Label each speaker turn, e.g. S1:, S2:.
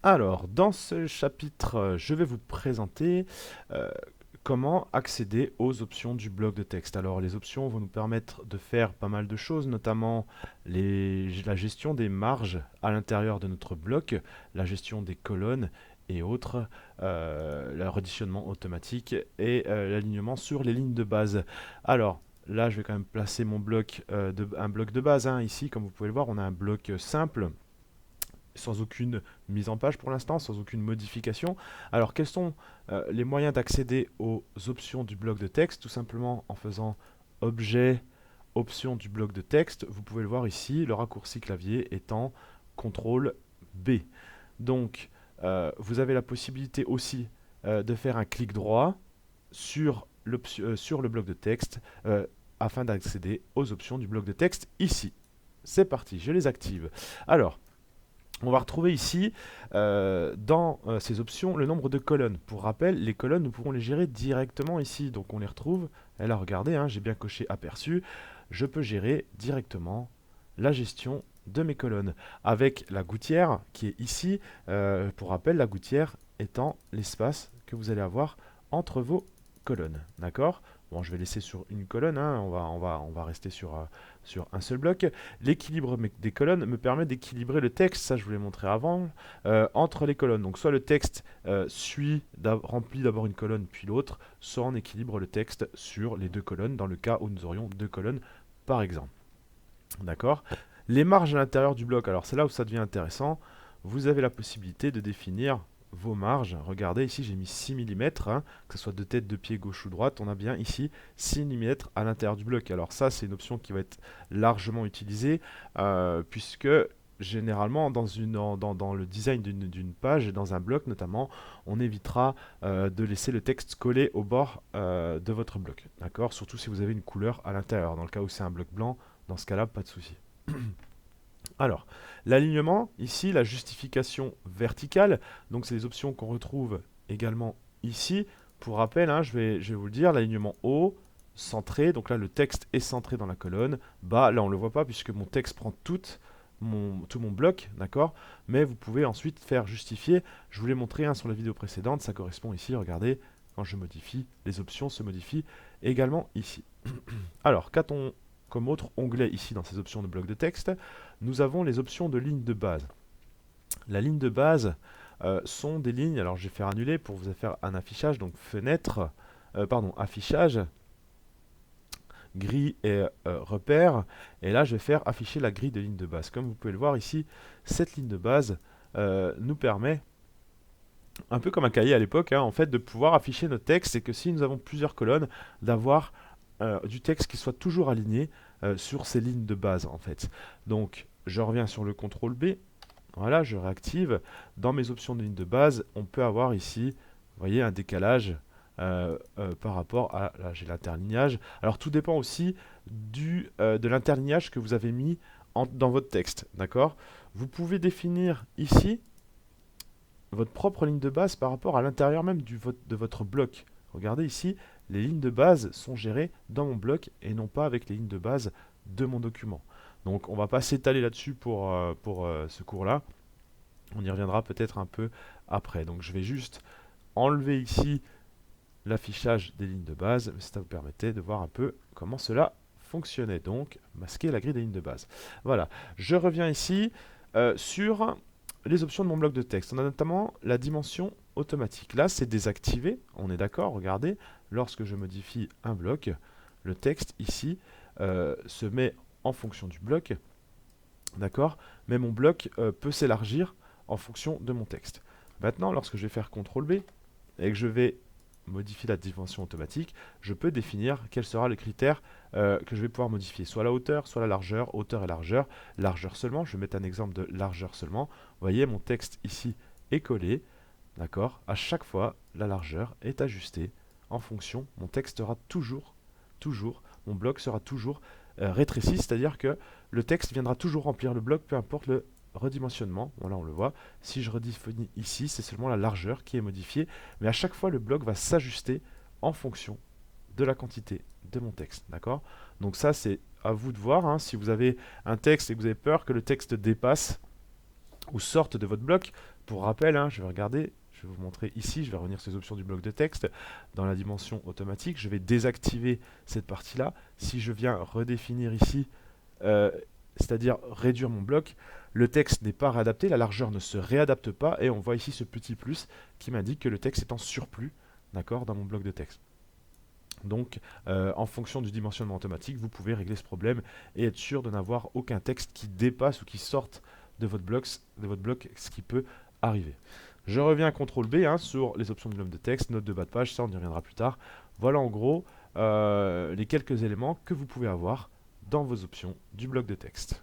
S1: Alors, dans ce chapitre, je vais vous présenter euh, comment accéder aux options du bloc de texte. Alors, les options vont nous permettre de faire pas mal de choses, notamment la gestion des marges à l'intérieur de notre bloc, la gestion des colonnes et autres, le reditionnement automatique et l'alignement sur les lignes de base. Alors, là, je vais quand même placer mon bloc, un bloc de base, hein. Ici, comme vous pouvez le voir, on a un bloc simple sans aucune mise en page pour l'instant, sans aucune modification. Alors, quels sont les moyens d'accéder aux options du bloc de texte? Tout simplement en faisant objet, option du bloc de texte. Vous pouvez le voir ici, le raccourci clavier étant CTRL B. Donc, vous avez la possibilité aussi de faire un clic droit sur, sur le bloc de texte afin d'accéder aux options du bloc de texte ici. C'est parti, je les active. Alors, on va retrouver ici, dans ces options, le nombre de colonnes. Pour rappel, les colonnes, nous pouvons les gérer directement ici. Donc on les retrouve. Et là, regardez, hein, j'ai bien coché aperçu. Je peux gérer directement la gestion de mes colonnes. Avec la gouttière qui est ici. Pour rappel, la gouttière étant l'espace que vous allez avoir entre vos colonnes. D'accord? Bon, je vais laisser sur une colonne, hein, on va rester sur un seul bloc. L'équilibre des colonnes me permet d'équilibrer le texte, ça je vous l'ai montré avant, entre les colonnes. Donc soit le texte remplit d'abord une colonne puis l'autre, soit on équilibre le texte sur les deux colonnes, dans le cas où nous aurions deux colonnes par exemple. D'accord? Les marges à l'intérieur du bloc, alors c'est là où ça devient intéressant. Vous avez la possibilité de définir vos marges. Regardez, ici j'ai mis 6 mm, hein, que ce soit de tête, de pied, gauche ou droite. On a bien ici 6 mm à l'intérieur du bloc. Alors ça, c'est une option qui va être largement utilisée, puisque généralement dans le design d'une page et dans un bloc notamment, on évitera de laisser le texte collé au bord de votre bloc. D'accord? Surtout si vous avez une couleur à l'intérieur. Dans le cas où c'est un bloc blanc, dans ce cas-là, pas de souci. Alors, l'alignement, ici, la justification verticale, donc c'est des options qu'on retrouve également ici. Pour rappel, hein, je vais vous le dire, l'alignement haut, centré, donc là le texte est centré dans la colonne. Bas, là on ne le voit pas puisque mon texte prend tout mon bloc, d'accord? Mais vous pouvez ensuite faire justifier. Je vous l'ai montré hein, sur la vidéo précédente, ça correspond ici, regardez, quand je modifie, les options se modifient également ici. Alors, qu'a-t-on comme autre onglet ici dans ces options de bloc de texte? Nous avons les options de ligne de base. La ligne de base sont des lignes, alors je vais faire annuler pour vous faire un affichage, donc fenêtre, pardon, affichage, grille et repère, et là je vais faire afficher la grille de ligne de base. Comme vous pouvez le voir ici, cette ligne de base nous permet, un peu comme un cahier à l'époque, hein, en fait, de pouvoir afficher notre texte, et que si nous avons plusieurs colonnes, d'avoir du texte qui soit toujours aligné sur ces lignes de base, en fait. Donc, je reviens sur le CTRL B, voilà, je réactive. Dans mes options de ligne de base, on peut avoir ici, vous voyez, un décalage par rapport à, là j'ai l'interlignage. Alors tout dépend aussi de l'interlignage que vous avez mis dans votre texte, d'accord? Vous pouvez définir ici votre propre ligne de base par rapport à l'intérieur même de votre bloc. Regardez ici, les lignes de base sont gérées dans mon bloc et non pas avec les lignes de base de mon document. Donc on ne va pas s'étaler là-dessus pour ce cours-là. On y reviendra peut-être un peu après. Donc je vais juste enlever ici l'affichage des lignes de base, mais ça vous permettait de voir un peu comment cela fonctionnait. Donc masquer la grille des lignes de base. Voilà, je reviens ici sur les options de mon bloc de texte. On a notamment la dimension automatique. Là, c'est désactivé, on est d'accord, regardez, lorsque je modifie un bloc, le texte ici se met en fonction du bloc, d'accord, mais mon bloc peut s'élargir en fonction de mon texte. Maintenant, lorsque je vais faire CTRL B et que je vais modifier la dimension automatique, je peux définir quel sera le critère que je vais pouvoir modifier, soit la hauteur, soit la largeur, hauteur et largeur, largeur seulement, je vais mettre un exemple de largeur seulement. Vous voyez, mon texte ici est collé, d'accord, à chaque fois, la largeur est ajustée en fonction, mon texte sera toujours, mon bloc sera toujours rétréci, c'est-à-dire que le texte viendra toujours remplir le bloc, peu importe le redimensionnement. Voilà, on le voit. Si je redéfinis ici, c'est seulement la largeur qui est modifiée, mais à chaque fois, le bloc va s'ajuster en fonction de la quantité de mon texte. D'accord? Donc ça, c'est à vous de voir. Hein. Si vous avez un texte et que vous avez peur que le texte dépasse, ou sortent de votre bloc. Pour rappel, hein, je vais regarder, je vais vous montrer ici, je vais revenir sur les options du bloc de texte. Dans la dimension automatique, je vais désactiver cette partie-là. Si je viens redéfinir ici, c'est-à-dire réduire mon bloc, le texte n'est pas réadapté, la largeur ne se réadapte pas, et on voit ici ce petit plus qui m'indique que le texte est en surplus, d'accord, dans mon bloc de texte. Donc, en fonction du dimensionnement automatique, vous pouvez régler ce problème et être sûr de n'avoir aucun texte qui dépasse ou qui sorte de votre bloc, ce qui peut arriver. Je reviens à CTRL B hein, sur les options du bloc de texte, note de bas de page, ça on y reviendra plus tard. Voilà en gros les quelques éléments que vous pouvez avoir dans vos options du bloc de texte.